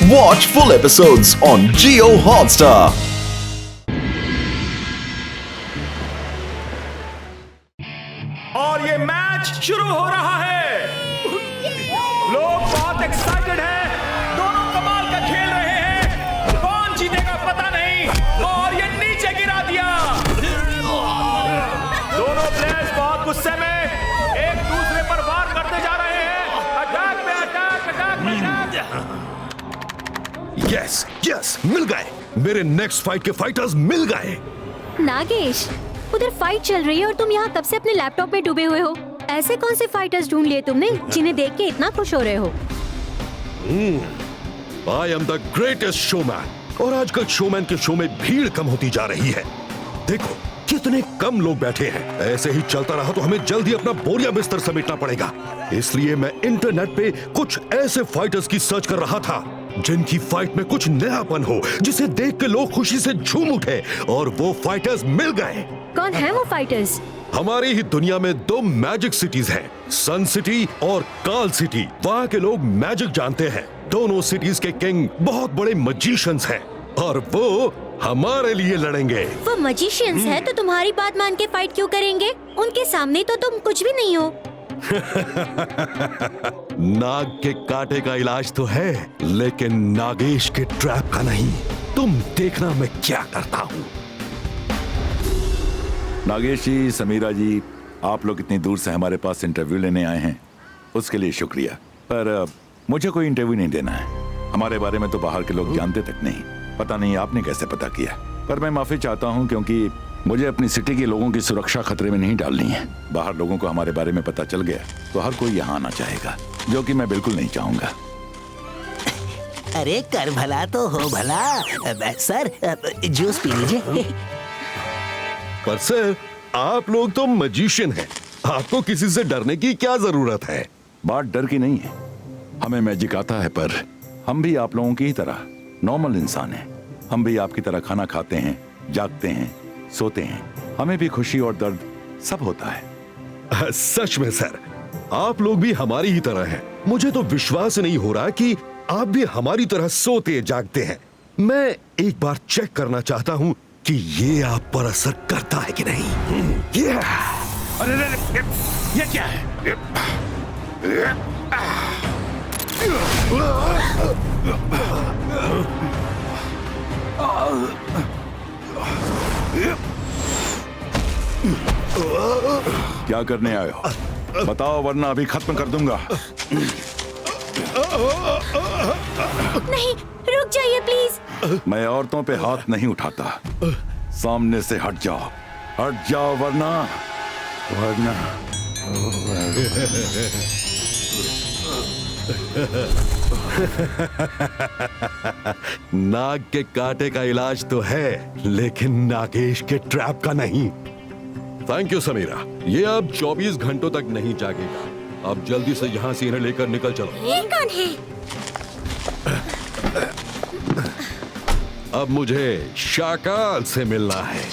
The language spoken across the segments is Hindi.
Watch full episodes on Jio Hotstar. और ये मैच शुरू हो रहा है। लोग बहुत एक्साइटेड हैं, दोनों कमाल का खेल रहे हैं। कौन जीतेगा पता नहीं, और ये नीचे गिरा दिया। दोनों प्लेयर्स बहुत गुस्से में एक दूसरे पर वार करते जा रहे हैं। अटैक पे अटैक, अटैक पे अटैक। यस मिल गए। मेरे नेक्स्ट फाइट के फाइटर्स मिल गए। नागेश, उधर फाइट चल रही है और तुम यहाँ कब से अपने लैपटॉप में डूबे हुए हो? ऐसे कौन से फाइटर्स ढूंढ लिए तुमने जिन्हें देख के इतना खुश हो रहे हो? I am the greatest showman. और आजकल शोमैन के शो में भीड़ कम होती जा रही है। देखो कितने कम लोग बैठे हैं। ऐसे ही चलता रहा तो हमें जल्दी अपना बोरिया बिस्तर समेटना पड़ेगा। इसलिए मैं इंटरनेट पे कुछ ऐसे फाइटर्स की सर्च कर रहा था जिनकी फाइट में कुछ नयापन हो, जिसे देख के लोग खुशी से झूम उठे। और वो फाइटर्स मिल गए। कौन है वो फाइटर्स? हमारी ही दुनिया में दो मैजिक सिटीज हैं, सन सिटी और काल सिटी। वहाँ के लोग मैजिक जानते हैं। दोनों सिटीज के किंग बहुत बड़े मजिशियंस हैं और वो हमारे लिए लड़ेंगे। वो मजिशियंस है तो तुम्हारी बात मान के फाइट क्यों करेंगे? उनके सामने तो तुम कुछ भी नहीं हो। नाग के कांटे का इलाज तो है, लेकिन नागेश के ट्रैप का नहीं। तुम देखना मैं क्या करता हूँ। नागेश जी, समीरा जी, आप लोग इतनी दूर से हमारे पास इंटरव्यू लेने आए हैं, उसके लिए शुक्रिया। पर मुझे कोई इंटरव्यू नहीं देना है। हमारे बारे में तो बाहर के लोग जानते तक नहीं। पता नहीं आपने कैसे पता किया, पर मैं माफी चाहता हूँ क्योंकि मुझे अपनी सिटी के लोगों की सुरक्षा खतरे में नहीं डालनी है। बाहर लोगों को हमारे बारे में पता चल गया तो हर कोई यहाँ आना चाहेगा, जो कि मैं बिल्कुल नहीं चाहूंगा। अरे कर भला तो हो भला। सर जूस पी लीजिए। पर सर, आप लोग तो मजिशियन हैं। आपको किसी से डरने की क्या जरूरत है? बात डर की नहीं है। हमें मैजिक आता है, पर हम भी आप लोगों की ही तरह नॉर्मल इंसान हैं। हम भी आपकी तरह खाना खाते हैं, जागते हैं, सोते हैं। हमें भी खुशी और दर्द सब होता है। सच में सर, आप लोग भी हमारी ही तरह हैं। मुझे तो विश्वास नहीं हो रहा कि आप भी हमारी तरह सोते जागते हैं। मैं एक बार चेक करना चाहता हूँ कि ये आप पर असर करता है कि नहीं। अरे ये क्या है? क्या करने आए हो? बताओ, वरना अभी खत्म कर दूंगा। नहीं, रुक जाइए प्लीज। मैं औरतों पे हाथ नहीं उठाता। सामने से हट जाओ, वरना नाग के कांटे का इलाज तो है, लेकिन नागेश के ट्रैप का नहीं। Thank you Sameera. ये अब 24 घंटों तक नहीं जागेगा। अब जल्दी से यहाँ से इन्हें लेकर निकल चलो। ये कौन है? अब मुझे शाकाल से मिलना है।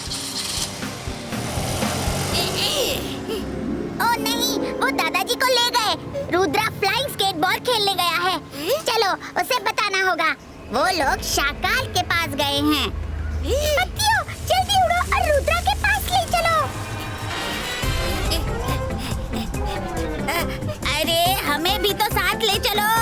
ओ नहीं, वो दादाजी को ले गए। रुद्रा फ्लाइंग स्केटबॉर्ड खेलने गया है। चलो उसे बताना होगा। वो लोग शाकाल के पास गए हैं। बच्चियों, जल्दी उड़ो और रुद्रा के पास ले चलो। अरे हमें भी तो साथ ले चलो।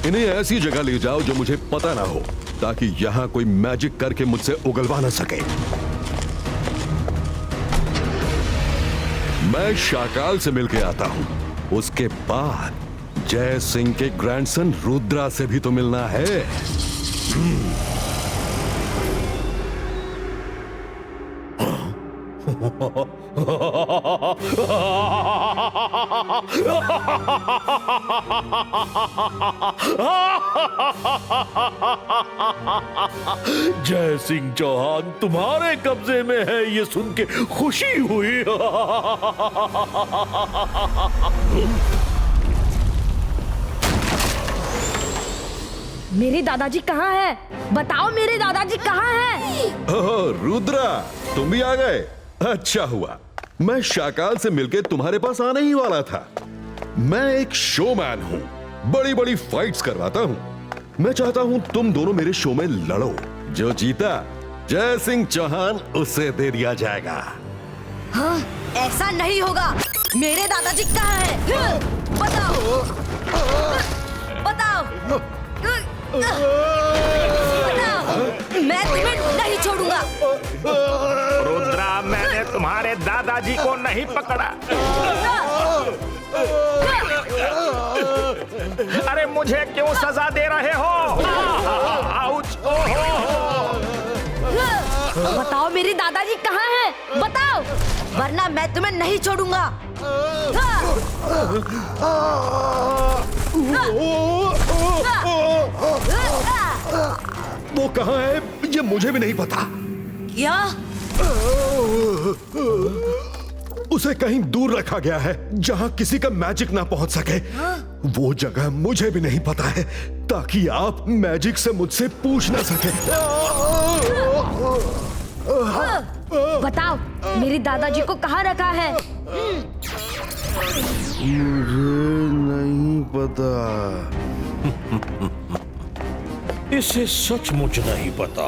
इन्हें ऐसी जगह ले जाओ जो मुझे पता ना हो, ताकि यहाँ कोई मैजिक करके मुझसे उगलवा ना सके। मैं शाकाल से मिलके आता हूँ। उसके बाद जय सिंह के ग्रैंडसन रुद्रा से भी तो मिलना है। जय सिंह चौहान तुम्हारे कब्जे में है, ये सुन के खुशी हुई। मेरे दादाजी कहाँ है? बताओ मेरे दादाजी कहाँ है? ओह रुद्रा, तुम भी आ गए। अच्छा हुआ, मैं शाकाल से मिलके तुम्हारे पास आने ही वाला था। मैं एक शोमैन हूँ, बड़ी बड़ी फाइट्स करवाता हूँ। मैं चाहता हूँ तुम दोनों मेरे शो में लड़ो। जो जीता जय सिंह चौहान उसे दे दिया जाएगा। हाँ, ऐसा नहीं होगा। मेरे दादाजी कहाँ है? बताओ, बताओ, बताओ। मैं तुम्हें नहीं छोड़ूंगा। रुद्रा, मैंने तुम्हारे दादाजी को नहीं पकड़ा। अरे मुझे क्यों सजा दे रहे हो? आउच! बताओ मेरे दादाजी कहाँ हैं? बताओ, वरना मैं तुम्हें नहीं छोड़ूंगा। वो कहाँ है ये मुझे भी नहीं पता। क्या? उसे कहीं दूर रखा गया है जहां किसी का मैजिक ना पहुंच सके। वो जगह मुझे भी नहीं पता है, ताकि आप मैजिक से मुझसे पूछ ना सके। बताओ मेरे दादाजी को कहाँ रखा है? मुझे नहीं पता। इसे सचमुच नहीं पता।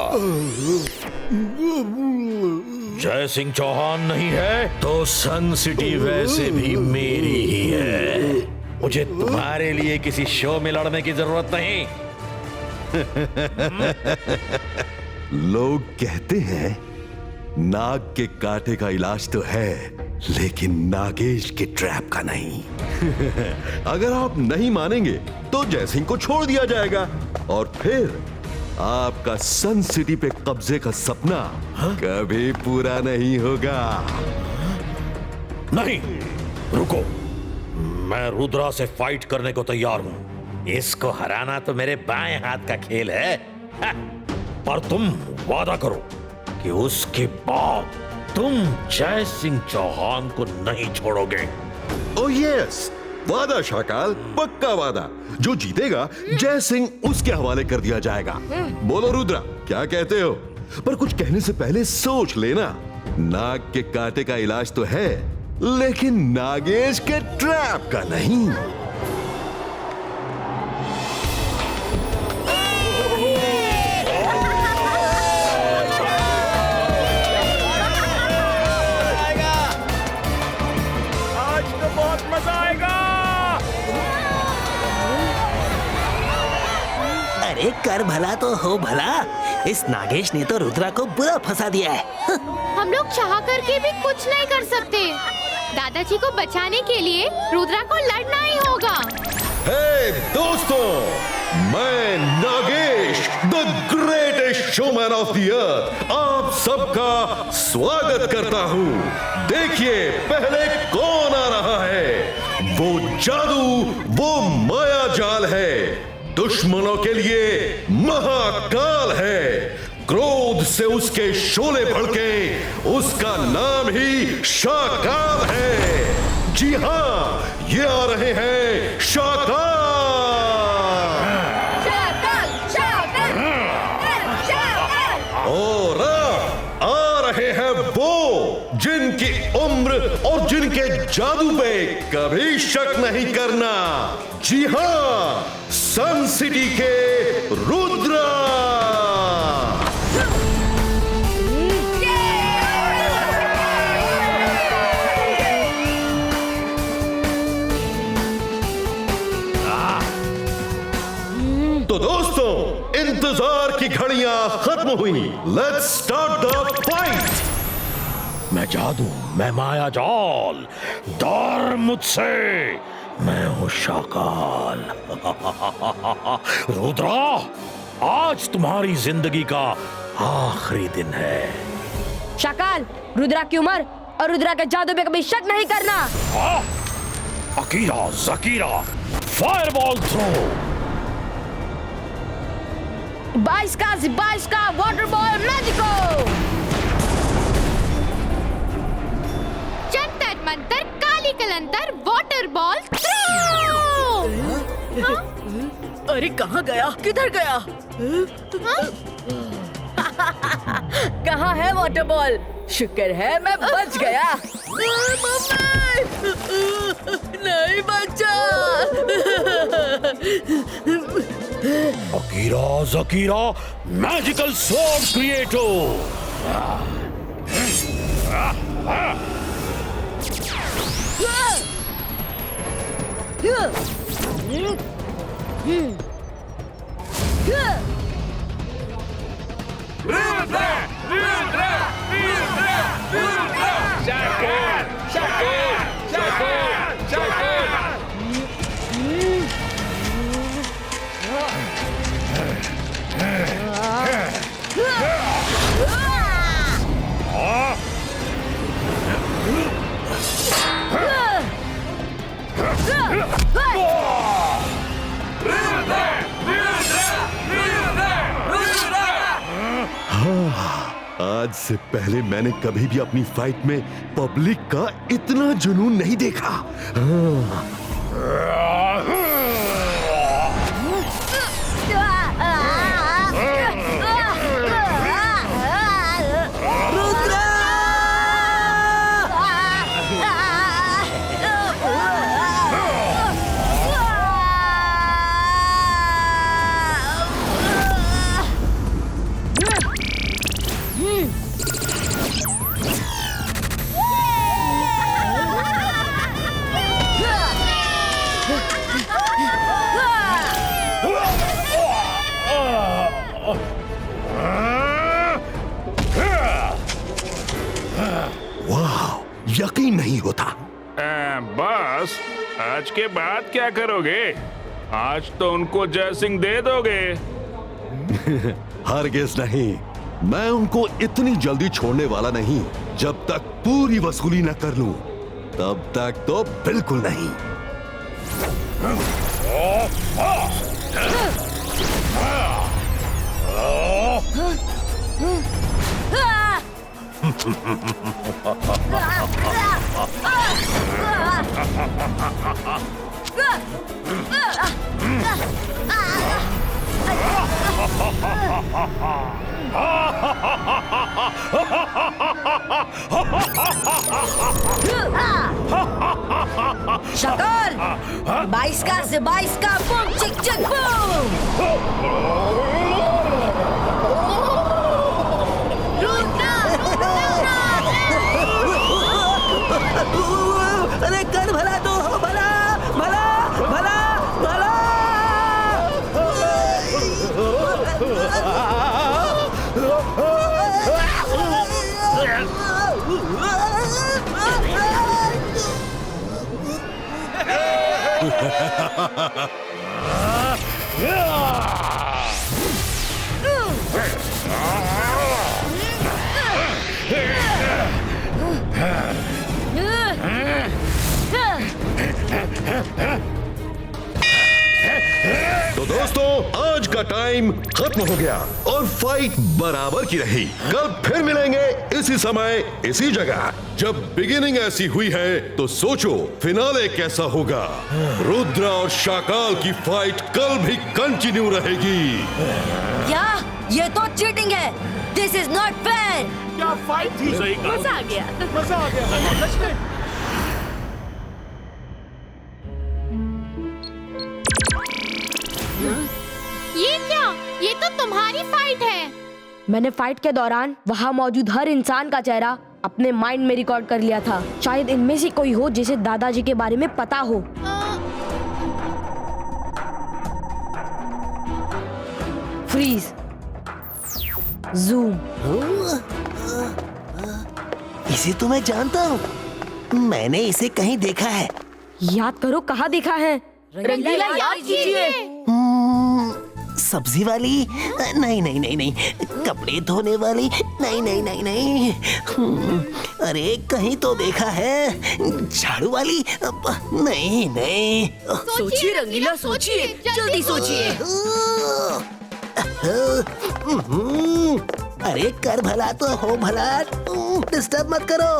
जय सिंह चौहान नहीं है तो सन सिटी वैसे भी मेरी ही है। मुझे तुम्हारे लिए किसी शो में लड़ने की जरूरत नहीं। लोग कहते हैं नाग के कांटे का इलाज तो है, लेकिन नागेश के ट्रैप का नहीं। अगर आप नहीं मानेंगे तो जय सिंह को छोड़ दिया जाएगा और फिर आपका सन सिटी पे कब्जे का सपना कभी पूरा नहीं होगा। नहीं, रुको। मैं रुद्रा से फाइट करने को तैयार हूं। इसको हराना तो मेरे बाएं हाथ का खेल है। पर तुम वादा करो कि उसके बाद तुम जय सिंह चौहान को नहीं छोड़ोगे। ओह यस, वादा शाकाल, पक्का वादा। जो जीतेगा जय सिंह उसके हवाले कर दिया जाएगा। बोलो रुद्रा, क्या कहते हो? पर कुछ कहने से पहले सोच लेना। नाग के कांटे का इलाज तो है, लेकिन नागेश के ट्रैप का नहीं। आज तो बहुत मजा आएगा। अरे कर भला तो हो भला। इस नागेश ने तो रुद्रा को बुरा फंसा दिया है। हम लोग चाह करके भी कुछ नहीं कर सकते। दादाजी को बचाने के लिए रुद्रा को लड़ना ही होगा। हे दोस्तों, मैं Nagesh, the greatest showman of the earth, आप सबका स्वागत करता हूँ। देखिए पहले कौन आ रहा है। वो जादू, वो माया जाल है, दुश्मनों के लिए महाकाल है। क्रोध से उसके शोले भड़के, उसका नाम ही शाकाल है। जी हाँ, ये आ रहे हैं शाकाल। और आ रहे हैं वो जिनकी उम्र और जिनके जादू पे कभी शक नहीं करना। जी हाँ, सन सिटी के रुद्रा। तो दोस्तों, इंतजार की घड़ियां खत्म हुई। Let's start the fight. मैं जादू, मैं माया जाल, डर मुझसे। मैं हूँ शाकाल। रुद्रा, आज तुम्हारी जिंदगी का आखिरी दिन है। शाकाल, रुद्रा की उम्र और रुद्रा के जादू पे कभी शक नहीं करना। Akira जकीरा fireball throw. 22 का वाटर बॉल मैजिको। जंतर मंतर काली कलंतर वाटर बॉल थ्रो। अरे कहाँ गया, किधर गया? कहाँ है वाटर बॉल? शुक्र है मैं बच गया। नहीं बचा। Akira Zakira magical sword creato. आज से पहले मैंने कभी भी अपनी फाइट में पब्लिक का इतना जुनून नहीं देखा। यकीन नहीं होता। बस आज के बाद क्या करोगे? आज तो उनको जय सिंह दे दोगे। हरगिज़ नहीं, मैं उनको इतनी जल्दी छोड़ने वाला नहीं। जब तक पूरी वसूली न कर लूं, तब तक तो बिल्कुल नहीं। शकल 22 का से 22 का बूम चिक चिक बूम। अरे कर भला तो हो, भला भला भला भला। तो दोस्तों, आज का टाइम खत्म हो गया और फाइट बराबर की रही। कल फिर मिलेंगे इसी समय इसी जगह। जब बिगिनिंग ऐसी हुई है तो सोचो फिनाले कैसा होगा। रुद्रा और शाकाल की फाइट कल भी कंटिन्यू रहेगी। क्या? ये तो चीटिंग है। This is not fair. क्या फाइट थी? सही कहा। मजा आ गया। मजा आ गया सच में। ये क्या? ये तो तुम्हारी फाइट है। मैंने फाइट के दौरान वहाँ मौजूद हर इंसान का चेहरा अपने माइंड में रिकॉर्ड कर लिया था। शायद इनमें से कोई हो जिसे दादाजी के बारे में पता हो। Freeze, zoom. इसे तो मैं जानता हूँ, मैंने इसे कहीं देखा है। याद करो कहाँ देखा है। रंगीला याद कीजिए। सब्जी वाली? नहीं नहीं नहीं नहीं। कपड़े धोने वाली? नहीं नहीं नहीं नहीं। अरे कहीं तो देखा है। झाड़ू वाली? नहीं नहीं। सोचिए रंगीला, सोचिए, जल्दी सोचिए। अरे कर भला तो हो भला, डिस्टर्ब मत करो।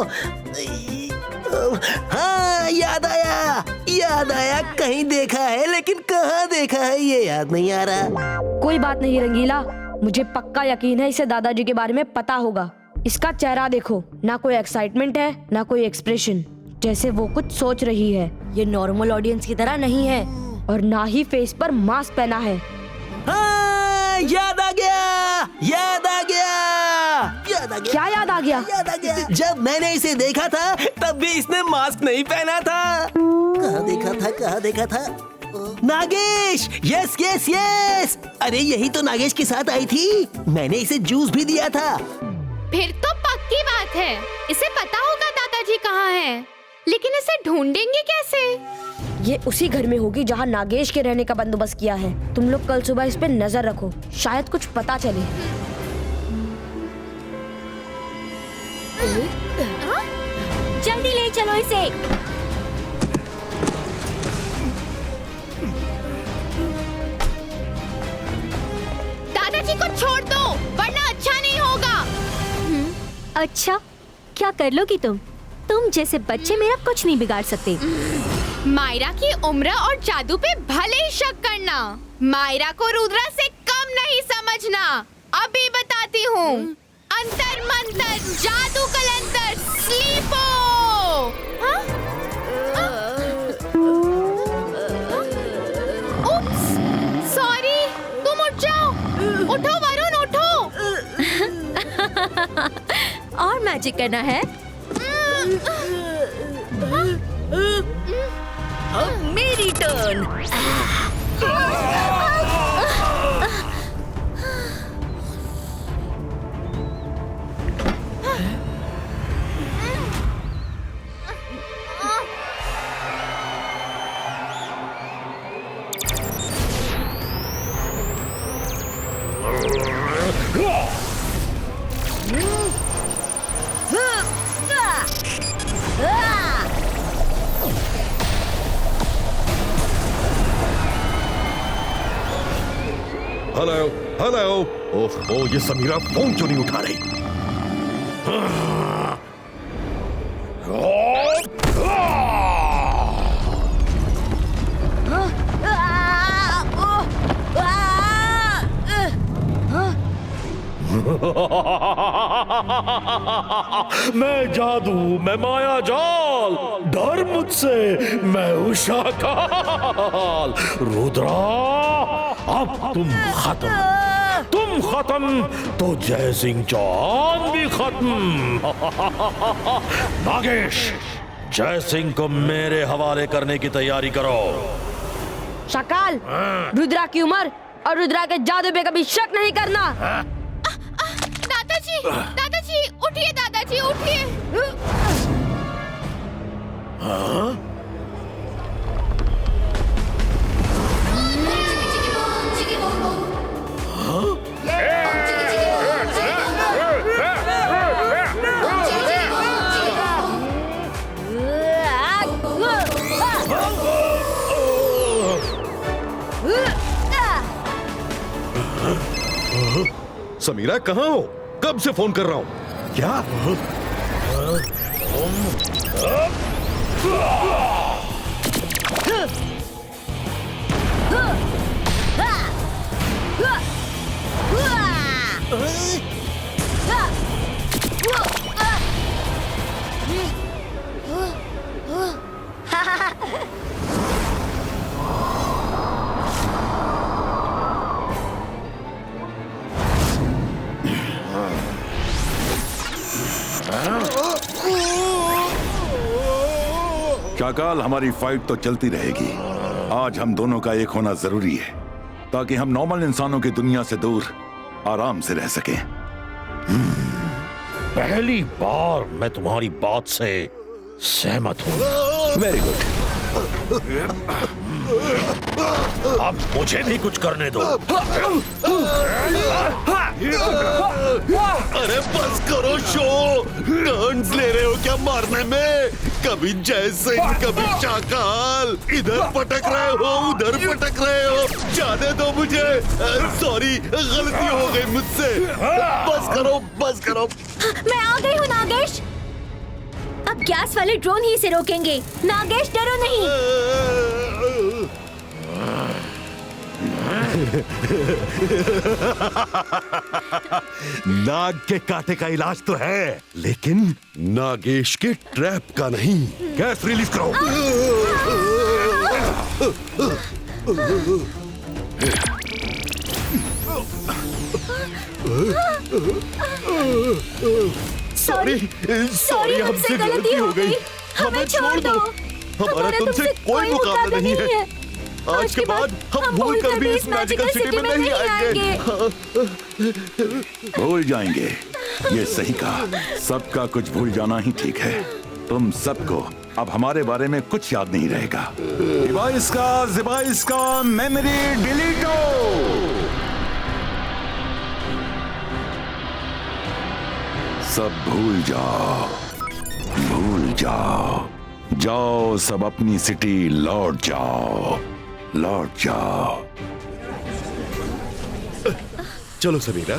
हाँ याद आया, कहीं देखा है लेकिन कहाँ देखा है ये याद नहीं आ रहा। कोई बात नहीं रंगीला, मुझे पक्का यकीन है इसे दादाजी के बारे में पता होगा। इसका चेहरा देखो, ना कोई एक्साइटमेंट है ना कोई एक्सप्रेशन, जैसे वो कुछ सोच रही है। ये नॉर्मल ऑडियंस की तरह नहीं है और ना ही फेस पर मास्क पहना है। हाँ, याद आ गया। क्या याद आ गया? जब मैंने इसे देखा था तब भी इसने मास्क नहीं पहना था। कहाँ देखा था? नागेश! Yes yes yes! अरे यही तो नागेश के साथ आई थी। मैंने इसे जूस भी दिया था। फिर तो पक्की बात है, इसे पता होगा दादाजी कहाँ हैं। लेकिन इसे ढूंढेंगे कैसे? ये उसी घर में होगी जहाँ नागेश के रहने का बंदोबस्त किया है। तुम लोग कल सुबह इस पे नजर रखो, शायद कुछ पता चले। जल्दी ले चलो इसे। दादाजी को छोड़ दो, वरना अच्छा नहीं होगा। अच्छा, क्या कर लोगी तुम? तुम जैसे बच्चे मेरा कुछ नहीं बिगाड़ सकते। मायरा की उम्र और जादू पे भले ही शक करना, मायरा को रुद्रा से कम नहीं समझना। अभी बताती हूँ। अंतर मंतर जादू कलंतर स्लीपो। उप्स, सॉरी। तुम उठ जाओ। उठो वरुण, उठो। और मैजिक करना है? अब मेरी टर्न। हेलो। ओह, ये समीरा फोन क्यों नहीं उठा रही? मैं जादू, मैं माया जाल, डर मुझसे, मैं उषा काल। रुद्रा, अब तुम खत्म तो जय सिंह चौहान भी खत्म। नागेश, जय सिंह को मेरे हवाले करने की तैयारी करो। शकाल, रुद्रा की उम्र और रुद्रा के जादू पे कभी शक नहीं करना। दादाजी उठिए, दादाजी उठिए। समीरा कहाँ हो? कब से फोन कर रहा हूँ। क्या? शाकाल, हमारी फाइट तो चलती रहेगी। आज हम दोनों का एक होना जरूरी है ताकि हम नॉर्मल इंसानों की दुनिया से दूर आराम से रह सकें। पहली बार मैं तुम्हारी बात से सहमत हूँ। Very good. अब मुझे भी कुछ करने दो। अरे बस करो शो, टर्न्स ले रहे हो क्या मारने में? कभी जय सिंह, कभी चाकाल, इधर पटक रहे हो, उधर पटक रहे हो। जाने दो मुझे, सॉरी गलती हो गई मुझसे। बस करो, बस करो। मैं आ गई हूँ नागेश। अब गैस वाले ड्रोन ही से रोकेंगे। नागेश डरो नहीं। नाग के कांटे का इलाज तो है, लेकिन नागेश के ट्रैप का नहीं। गैस रिलीज करो। सॉरी हमसे गलती हो गई। हमें छोड़ दो। हमारा तुमसे कोई मुकाबला नहीं है। आज के बाद हम भूल कर भी इस मैजिकल सिटी में नहीं आएंगे। भूल जाएंगे, ये सही कहा। सबका कुछ भूल जाना ही ठीक है। तुम सबको अब हमारे बारे में कुछ याद नहीं रहेगा। डिवाइस का मेमोरी डिलीट हो। सब भूल जाओ, भूल जाओ। जाओ सब अपनी सिटी लौट जाओ, लौट जाओ। चलो समीरा।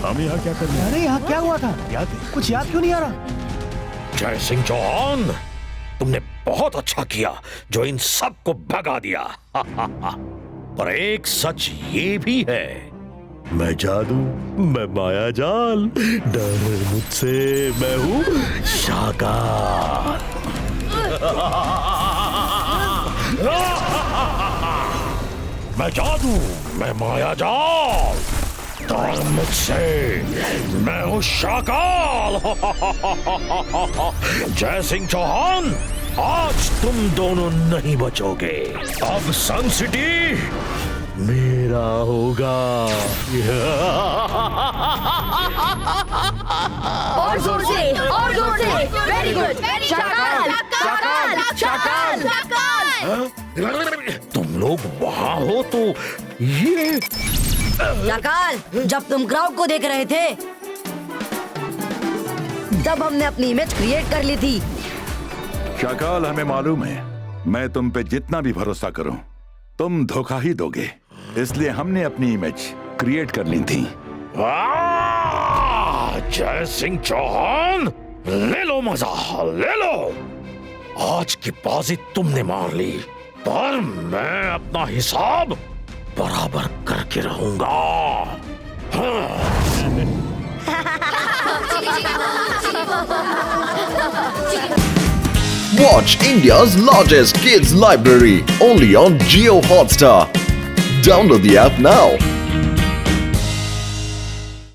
हम यहाँ क्या कर रहे हैं? अरे यहाँ क्या हुआ था? कुछ याद क्यों नहीं आ रहा? जय सिंह चौहान, तुमने बहुत अच्छा किया जो इन सबको भगा दिया। पर एक सच ये भी है, मैं जादू, मैं माया जाल, डर मुझसे, मैं हूँ शाकाल। मैं जादू, मैं माया जाल, डर मुझसे, मैं हूँ शाकाल। जय सिंह चौहान, आज तुम दोनों नहीं बचोगे। अब सन सिटी मेरा होगा। और जोर से, और जोर से। Very good. शाकाल, शाकाल, शाकाल, शाकाल। तुम लोग वहाँ हो तो ये शाकाल, जब तुम क्राउड को देख रहे थे तब हमने अपनी इमेज क्रिएट कर ली थी। शाकाल, हमें मालूम है मैं तुम पे जितना भी भरोसा करूं तुम धोखा ही दोगे, इसलिए हमने अपनी इमेज क्रिएट कर ली थी। जय सिंह चौहान, ले लो मजा, ले लो। आज की बाजी तुमने मार ली, पर मैं अपना हिसाब बराबर करके रहूंगा। Watch India's largest kids library only on Jio Hotstar. Download the app now.